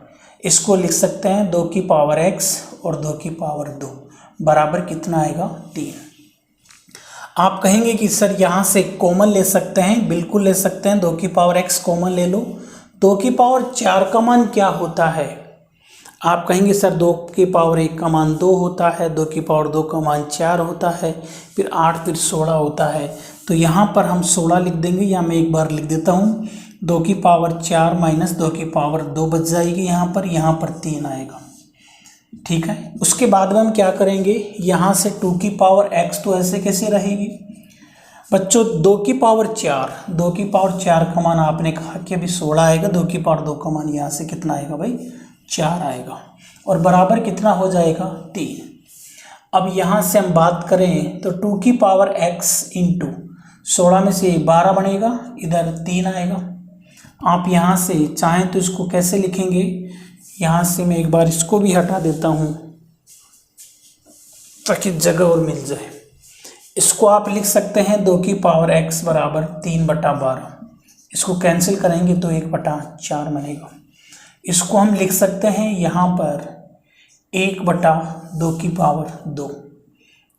इसको लिख सकते हैं 2 की पावर x और 2 की पावर 2 बराबर कितना आएगा 3। आप कहेंगे कि सर यहाँ से कॉमन ले सकते हैं, बिल्कुल ले सकते हैं, 2 की पावर x कॉमन ले लो। 2 की पावर 4 का मान क्या होता है? आप कहेंगे सर 2 की पावर 1 का मान 2 होता है, 2 की पावर 2 का मान 4 होता है, फिर 8 फिर 16 होता है। तो यहाँ पर हम 16 लिख देंगे, या मैं एक बार लिख देता हूँ, 2 की पावर 4 माइनस 2 की पावर 2 बच जाएगी यहाँ पर 3 आएगा। ठीक है, उसके बाद में हम क्या करेंगे, यहाँ से 2 की पावर x तो ऐसे कैसे रहेगी बच्चों, 2 की पावर 4 का मान आपने कहा कि अभी 16 आएगा, 2 की पावर 2 का मान यहाँ से कितना आएगा भाई 4 आएगा, और बराबर कितना हो जाएगा 3। अब यहाँ से हम बात करें तो 2 की पावर x इंटू 16 में से 12 बनेगा, इधर 3 आएगा। आप यहाँ से चाहें तो इसको कैसे लिखेंगे, यहाँ से मैं एक बार इसको भी हटा देता हूँ ताकि जगह और मिल जाए। इसको आप लिख सकते हैं 2 की पावर x बराबर 3/12, इसको कैंसिल करेंगे तो 1/4 बनेगा। इसको हम लिख सकते हैं यहाँ पर 1/2 की पावर 2,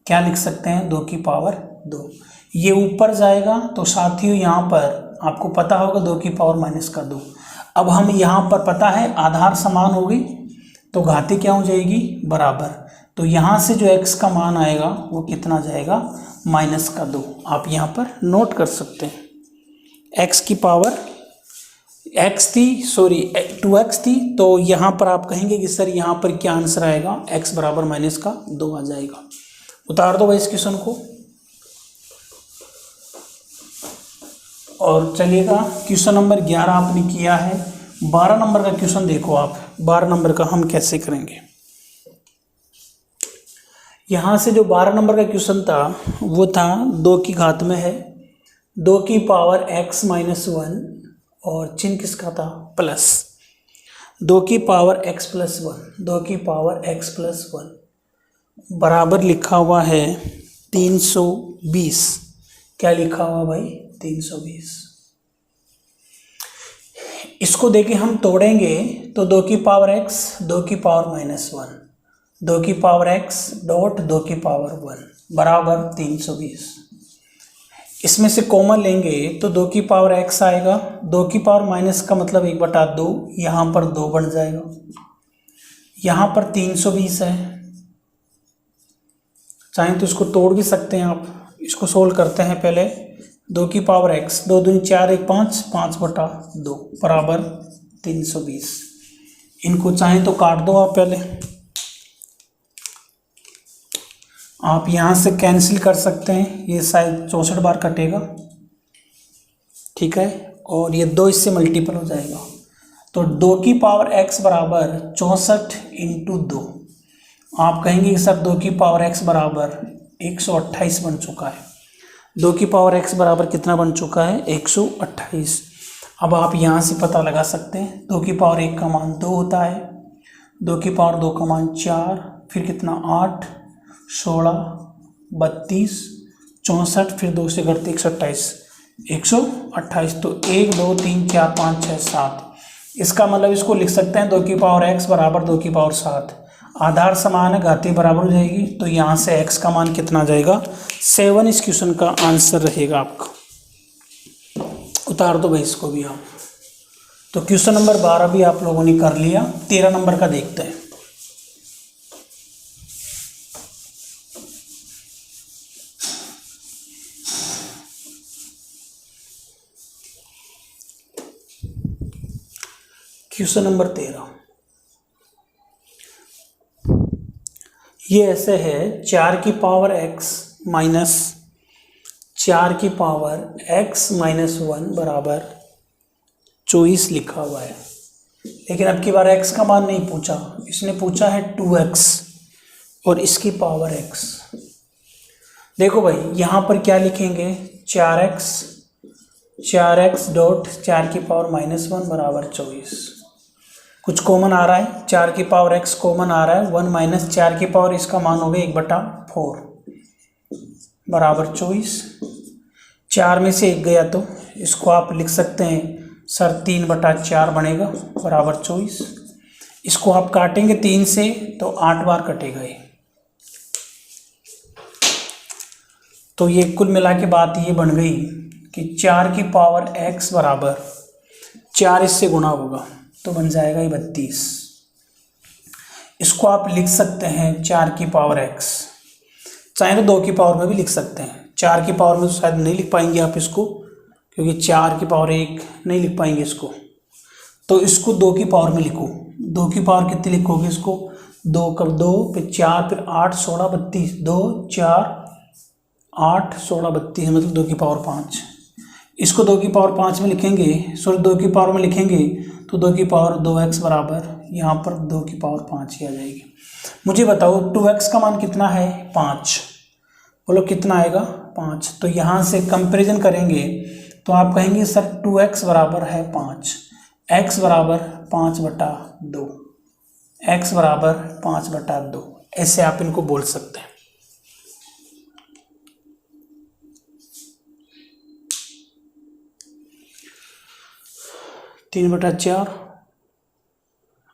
क्या लिख सकते हैं 2 की पावर 2। ये ऊपर जाएगा तो साथियों यहाँ पर आपको पता होगा 2 की पावर -2। अब हम यहाँ पर पता है आधार समान होगी तो घाती क्या हो जाएगी बराबर, तो यहाँ से जो x का मान आएगा वो कितना जाएगा -2। आप यहाँ पर नोट कर सकते हैं, x की पावर x थी, सॉरी 2x थी, तो यहाँ पर आप कहेंगे कि सर यहाँ पर क्या आंसर आएगा, x बराबर -2 आ जाएगा। उतार दो भाई इस क्वेश्चन को, और चलिएगा क्वेश्चन नंबर 11 आपने किया है। 12 नंबर का क्वेश्चन देखो आप, 12 नंबर का हम कैसे करेंगे। यहाँ से जो 12 नंबर का क्वेश्चन था वो था 2 की घात में है, 2 की पावर x -1 और चिन्ह किसका था प्लस, 2 की पावर x + 1, 2 की पावर x + 1 बराबर लिखा हुआ है 320। क्या लिखा हुआ भाई 320। इसको देके हम तोड़ेंगे तो 2 की पावर x 2 की पावर -1, 2 की पावर x डॉट 2 की पावर 1 बराबर 320। इसमें से कॉमन लेंगे तो 2 की पावर x आएगा, 2 की पावर माइनस का मतलब 1/2, यहाँ पर 2 बन जाएगा, यहाँ पर 320 है। चाहें तो इसको तोड़ भी सकते हैं आप, इसको सोल्व करते हैं पहले। 2 की पावर x 2 दूनी 4 1 5 5/2 बराबर 320। इनको चाहें तो काट दो आप पहले, आप यहाँ से कैंसिल कर सकते हैं, ये शायद 64 बार कटेगा, ठीक है, और ये 2 इससे मल्टीपल हो जाएगा। तो 2 की पावर x बराबर 64 × 2। आप कहेंगे कि सर 2 की पावर x बराबर 128 बन चुका है। 2 की पावर x बराबर कितना बन चुका है 128। अब आप यहाँ से पता लगा सकते हैं, 2 की पावर 1 का मान 2 होता है, 2 की पावर 2 का मान 4, फिर कितना 8 16 32 64, फिर 2 से घटते 128 तो 1 2 3 4 5 6 7। इसका मतलब इसको लिख सकते हैं 2 की पावर x बराबर 2 की पावर 7। आधार समान है, घाती बराबर हो जाएगी, तो यहाँ से x का मान कितना जाएगा 7। इस क्वेश्चन का आंसर रहेगा आपका। उतार दो भाई इसको भी आप। तो क्वेश्चन नंबर 12 भी आप लोगों ने कर लिया। 13 नंबर का देखते हैं। क्वेश्चन नंबर 13 ये ऐसे है, 4 की पावर x माइनस 4 की पावर x -1 बराबर 24 लिखा हुआ है। लेकिन अब की बार x का मान नहीं पूछा, इसने पूछा है 2x और इसकी पावर x। देखो भाई यहाँ पर क्या लिखेंगे, 4x डॉट 4 की पावर -1 बराबर 24। कुछ कॉमन आ रहा है, 4 की पावर x कॉमन आ रहा है, 1 माइनस 4 की पावर इसका मान हो गया 1/4 बराबर 24। 4 में से 1 गया तो इसको आप लिख सकते हैं सर 3/4 बनेगा बराबर 24। इसको आप काटेंगे 3 से तो 8 बार कटेगा ये। तो ये कुल मिला के बात ये बन गई कि 4 की पावर x बराबर 4 इससे गुणा होगा तो बन जाएगा ये 32। इसको आप लिख सकते हैं 4 की पावर x, चाहे तो 2 की पावर में भी लिख सकते हैं। 4 की पावर में तो शायद नहीं लिख पाएंगे आप इसको, क्योंकि 4 की पावर 1 नहीं लिख पाएंगे इसको, तो इसको 2 की पावर में लिखो। 2 की पावर कितनी लिखोगे इसको, 2 कब 2 फिर 4 फिर 8 16 32, 2 4 8 16 32 मतलब 2 की पावर 5। इसको 2 की पावर 5 में लिखेंगे, सॉरी 2 की पावर में लिखेंगे तो 2 की पावर 2x बराबर यहाँ पर 2 की पावर 5 ही आ जाएगी। मुझे बताओ 2x का मान कितना है, 5। बोलो कितना आएगा, 5। तो यहाँ से कंपैरिजन करेंगे तो आप कहेंगे सर 2x बराबर है 5, x बराबर 5/2, x बराबर 5/2, ऐसे आप इनको बोल सकते हैं। तीन बटा 4,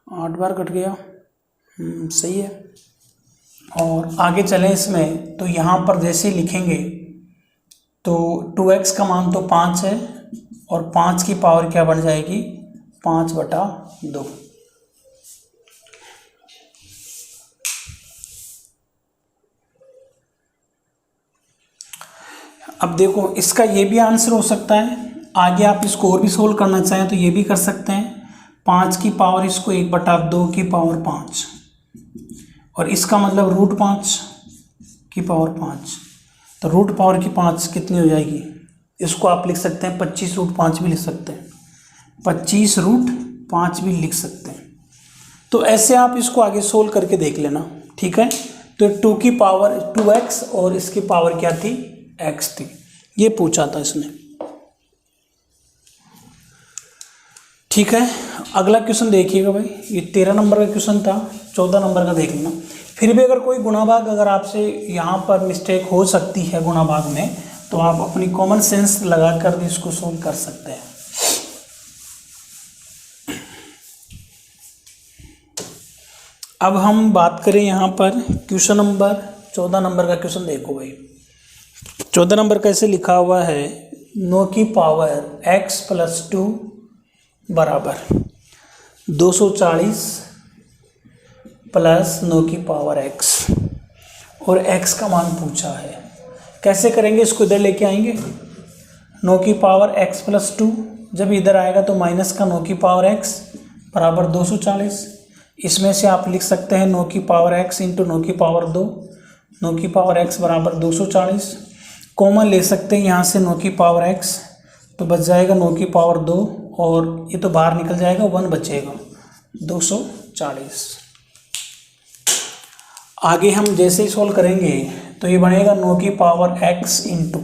8 बार कट गया, सही है। और आगे चलें इसमें तो यहाँ पर जैसे ही लिखेंगे तो 2x का मान तो 5 है और 5 की पावर क्या बन जाएगी, 5/2। अब देखो इसका ये भी आंसर हो सकता है। आगे आप इसको और भी सोल्व करना चाहें तो ये भी कर सकते हैं। 5 की पावर इसको 1/2 की पावर 5 और इसका मतलब √5 की पावर 5, तो रूट पावर की 5 कितनी हो जाएगी, इसको आप लिख सकते हैं 25√5 भी लिख सकते हैं, 25√5 भी लिख सकते हैं। तो ऐसे आप इसको आगे सोल्व करके देख लेना, ठीक है। तो 2 की पावर 2x और इसकी पावर क्या थी, x थी, ये पूछा था इसने, ठीक है। अगला क्वेश्चन देखिएगा भाई, ये 13 नंबर का क्वेश्चन था, 14 नंबर का देख लेना। फिर भी अगर कोई गुणा भाग अगर आपसे यहाँ पर मिस्टेक हो सकती है गुणा भाग में, तो आप अपनी कॉमन सेंस लगा कर भी इसको सोल्व कर सकते हैं। अब हम बात करें यहाँ पर क्वेश्चन नंबर 14 नंबर का क्वेश्चन देखो भाई। 14 नंबर कैसे लिखा हुआ है, 9 की पावर x + 2 बराबर 240 प्लस 9 की पावर x और x का मान पूछा है। कैसे करेंगे, इसको इधर लेके आएंगे, 9 की पावर x + 2, जब इधर आएगा तो माइनस का 9 की पावर x बराबर 240। इसमें से आप लिख सकते हैं 9 की पावर x इंटू 9 की पावर 2, 9 की पावर x बराबर 240। कॉमन ले सकते हैं यहाँ से 9 की पावर x, तो बच जाएगा 9 की पावर 2 और ये तो बाहर निकल जाएगा, 1 बचेगा, 240। आगे हम जैसे ही सोल्व करेंगे तो ये बनेगा 9 की पावर x इंटू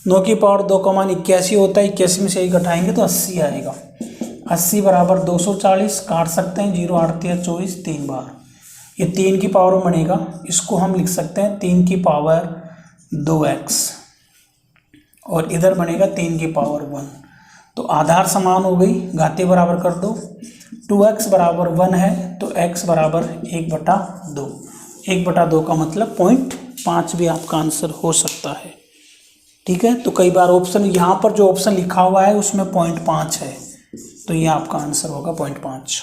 9 की पावर 2 का मान 81 होता है, 81 में से 1 घटाएंगे तो 80 आएगा, 80 बराबर 240। काट सकते हैं, 0 8 24, 3 बार, ये 3 की पावर में बनेगा। इसको हम लिख सकते हैं 3 की पावर 2x और इधर बनेगा 3 की पावर 1। तो आधार समान हो गई, घाते बराबर कर दो, 2x बराबर 1 है तो x बराबर 1/2, 1/2 का मतलब 0.5 भी आपका आंसर हो सकता है, ठीक है। तो कई बार ऑप्शन यहाँ पर जो ऑप्शन लिखा हुआ है उसमें 0.5 है, तो ये आपका आंसर होगा 0.5।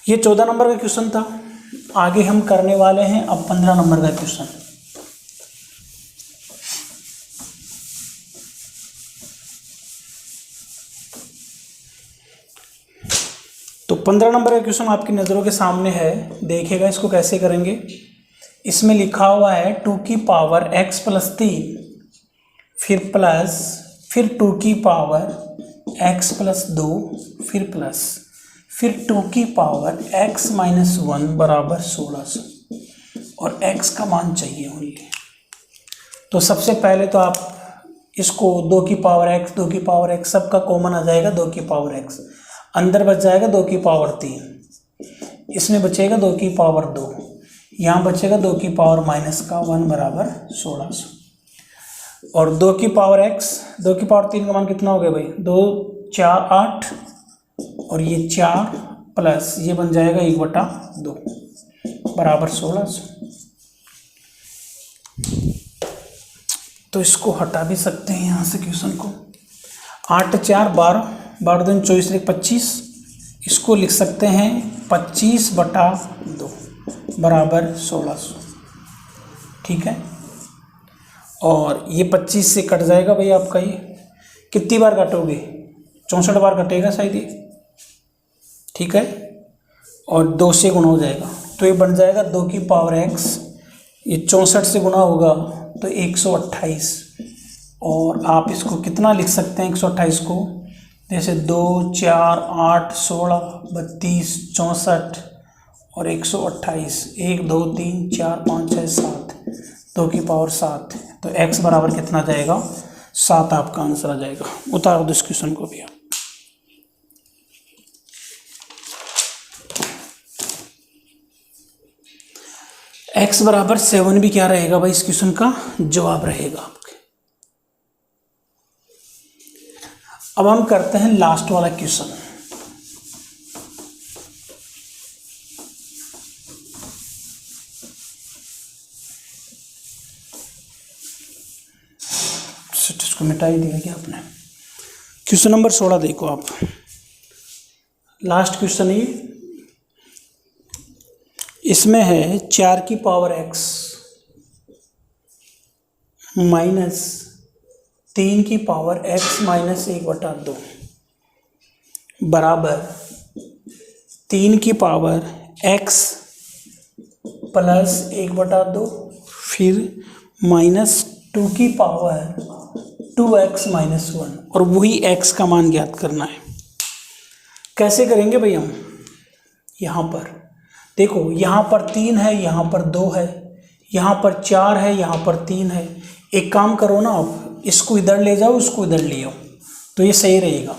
ये 14 नंबर का क्वेश्चन था। आगे हम करने वाले हैं अब 15 नंबर का क्वेश्चन। तो 15 नंबर का क्वेश्चन आपकी नज़रों के सामने है, देखिएगा इसको कैसे करेंगे। इसमें लिखा हुआ है 2 की पावर x + 3 फिर 2 की पावर x + 2 फिर प्लस, फिर 2 की पावर x माइनस 1 बराबर 1600 और x का मान चाहिए ओनली। तो सबसे पहले तो आप इसको 2 की पावर x सबका कॉमन आ जाएगा, 2 की पावर x अंदर बच जाएगा 2 की पावर 3, इसमें बचेगा 2 की पावर 2, यहाँ बचेगा 2 की पावर माइनस का 1 बराबर 1600 और 2 की पावर 3 का मान कितना हो गया भाई, 2 4 8 और ये 4 प्लस ये बन जाएगा 1/2 बराबर 1600। तो इसको हटा भी सकते हैं यहाँ से क्वेश्चन को। 8 4 12, 12 दूनी 24 1 25, इसको लिख सकते हैं 25/2 बराबर 1600। ठीक है, और ये 25 से कट जाएगा भाई आपका, ये कितनी बार काटोगे, 64 बार कटेगा शायद ये। ठीक है, और 2 से गुणा हो जाएगा तो ये बन जाएगा 2 की पावर x, ये 64 से गुणा होगा तो 128। और आप इसको कितना लिख सकते हैं 128 को, जैसे 2 4 8 16 32 64 और 128, 1 2 3 4 5 6 7, 2 की पावर 7, तो x बराबर कितना जाएगा 7 आपका आंसर आ जाएगा। उतार दो इस क्वेश्चन को भी आप। x बराबर 7 भी क्या रहेगा भाई, इस क्वेश्चन का जवाब रहेगा आपके। अब हम करते हैं लास्ट वाला क्वेश्चन। इसको मिटा ही दिया क्या आपने। क्वेश्चन नंबर 16 देखो आप, लास्ट क्वेश्चन ये, इसमें है 4 की पावर x माइनस 3 की पावर x माइनस 1/2 बराबर 3 की पावर x प्लस 1/2 फिर माइनस 2 की पावर 2x माइनस 1 और वही x का मान ज्ञात करना है। कैसे करेंगे भाई हम, यहाँ पर देखो, यहाँ पर 3 है, यहाँ पर 2 है, यहाँ पर 4 है, यहाँ पर 3 है। एक काम करो ना आप, इसको इधर ले जाओ, इसको इधर ले आओ, तो ये सही रहेगा।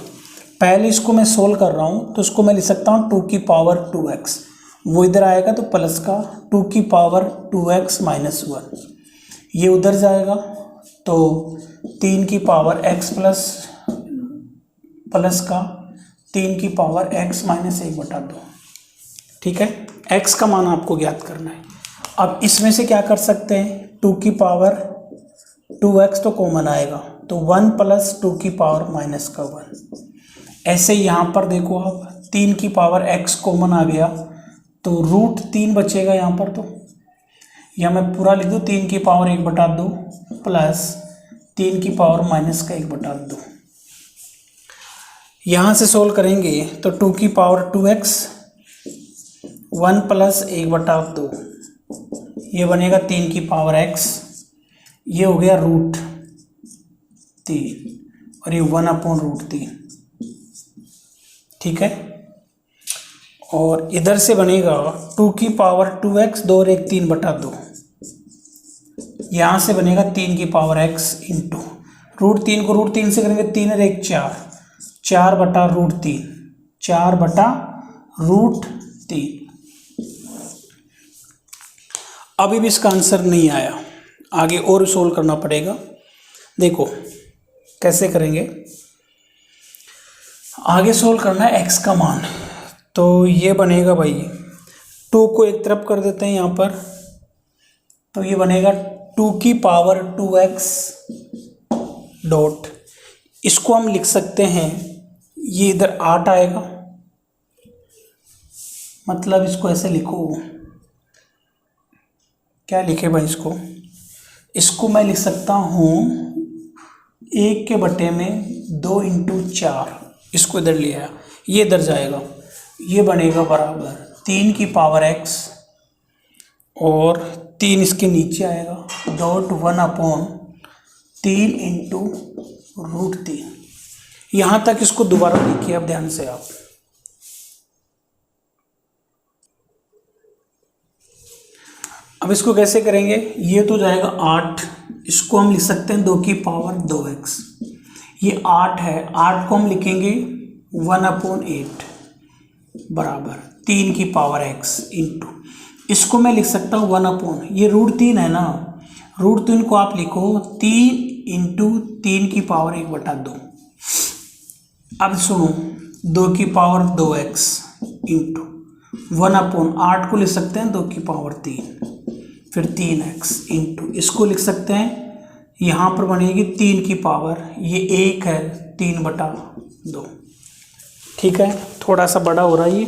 पहले इसको मैं सोल्व कर रहा हूँ तो इसको मैं लिख सकता हूँ 2 की पावर 2x, वो इधर आएगा तो प्लस का 2 की पावर 2x माइनस 1, ये उधर जाएगा तो 3 की पावर x प्लस का 3 की पावर x माइनस 1/2। ठीक है, x का मान आपको ज्ञात करना है। अब इसमें से क्या कर सकते हैं, 2 की पावर 2x तो कॉमन आएगा तो 1 प्लस 2 की पावर माइनस का 1। ऐसे यहाँ पर देखो आप, 3 की पावर x कॉमन आ गया तो √3 बचेगा यहाँ पर, तो या मैं पूरा लिख दूँ 3 की पावर 1/2 प्लस 3 की पावर माइनस का 1/2। यहाँ से सोल्व करेंगे तो 2 की पावर 2x 1 प्लस 1/2, ये बनेगा 3 की पावर x, ये हो गया √3 और ये 1/√3। ठीक है, और इधर से बनेगा 2 की पावर 2x 2 और 1 3/2, यहाँ से बनेगा 3 की पावर x इंटू √3 को √3 से करेंगे 3 और 1 4, 4/√3, 4/√3। अभी भी इसका आंसर नहीं आया, आगे और सोल्व करना पड़ेगा। देखो कैसे करेंगे, आगे सोल्व करना है x का मान, तो ये बनेगा भाई 2 को एक तरफ कर देते हैं यहाँ पर, तो ये बनेगा 2 की पावर 2x डॉट, इसको हम लिख सकते हैं, ये इधर 8 आएगा, मतलब इसको ऐसे लिखो, क्या लिखे भाई इसको मैं लिख सकता हूँ 1 के बटे में 2 × 4, इसको इधर ले आया, ये इधर जाएगा, ये बनेगा बराबर 3 की पावर x और 3 इसके नीचे आएगा डॉट 1/3 × √3। यहाँ तक इसको दोबारा देखिए अब ध्यान से आप, अब इसको कैसे करेंगे, ये तो जाएगा 8, इसको हम लिख सकते हैं 2 की पावर 2x। ये 8 है, 8 को हम लिखेंगे 1/8 बराबर 3 की पावर x इंटू, इसको मैं लिख सकता हूँ 1/, ये √3 है ना, √3 को आप लिखो 3 इंटू 3 की पावर 1/2। अब सुनो, 2 की पावर 2x इंटू 1/8 को लिख सकते हैं 2 की पावर 3, फिर 3x इंटू, इसको लिख सकते हैं, यहाँ पर बनेगी 3 की पावर, ये 1 है 3/2। ठीक है, थोड़ा सा बड़ा हो रहा है, ये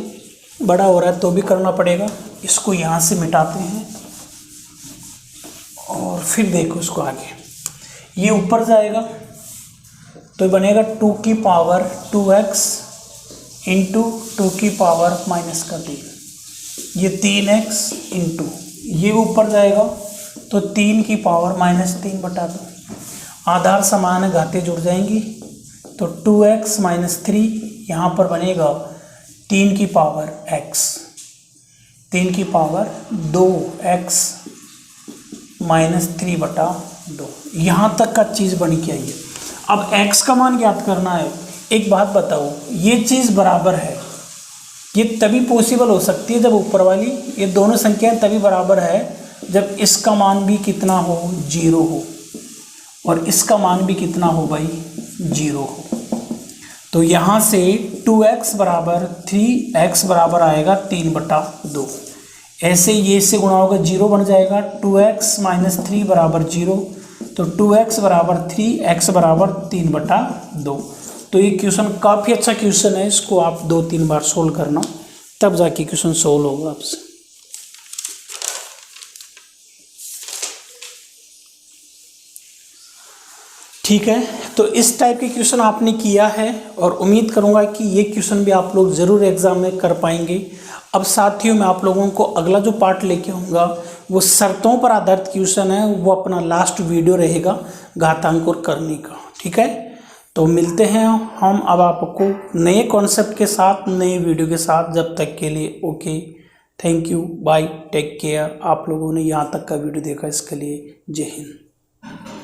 बड़ा हो रहा है तो भी करना पड़ेगा। इसको यहाँ से मिटाते हैं और फिर देखो इसको आगे, ये ऊपर जाएगा तो बनेगा 2 की पावर 2x इंटू 2 की पावर -3, ये 3x इंटू, ये ऊपर जाएगा तो 3 की पावर -3/2। आधार समान है, घातें जुड़ जाएंगी, तो 2x - 3 यहाँ पर बनेगा 3 की पावर x, 3 की पावर 2x -3/2। यहाँ तक का चीज़ बनी क्या ये। अब x का मान ज्ञात करना है। एक बात बताओ, ये चीज़ बराबर है, ये तभी पॉसिबल हो सकती है जब ऊपर वाली ये दोनों संख्याएं तभी बराबर है जब इसका मान भी कितना हो, 0 हो, और इसका मान भी कितना हो भाई, 0 हो। तो यहाँ से 2x बराबर 3x बराबर आएगा 3/2। ऐसे ये इससे गुणा होगा 0 बन जाएगा, 2x - 3 बराबर 0, तो 2x बराबर 3, x बराबर 3/2। तो ये क्वेश्चन काफ़ी अच्छा क्वेश्चन है, इसको आप 2-3 बार सोल्व करना, तब जाके क्वेश्चन सोल्व होगा आपसे। ठीक है, तो इस टाइप के क्वेश्चन आपने किया है और उम्मीद करूंगा कि ये क्वेश्चन भी आप लोग ज़रूर एग्जाम में कर पाएंगे। अब साथियों, मैं आप लोगों को अगला जो पार्ट लेके आऊँगा वो शर्तों पर आधारित क्वेश्चन है, वो अपना लास्ट वीडियो रहेगा घातांक करने का। ठीक है, तो मिलते हैं हम अब आपको नए कॉन्सेप्ट के साथ, नए वीडियो के साथ। जब तक के लिए okay, thank you, bye, take care. आप लोगों ने यहाँ तक का वीडियो देखा इसके लिए जय हिंद।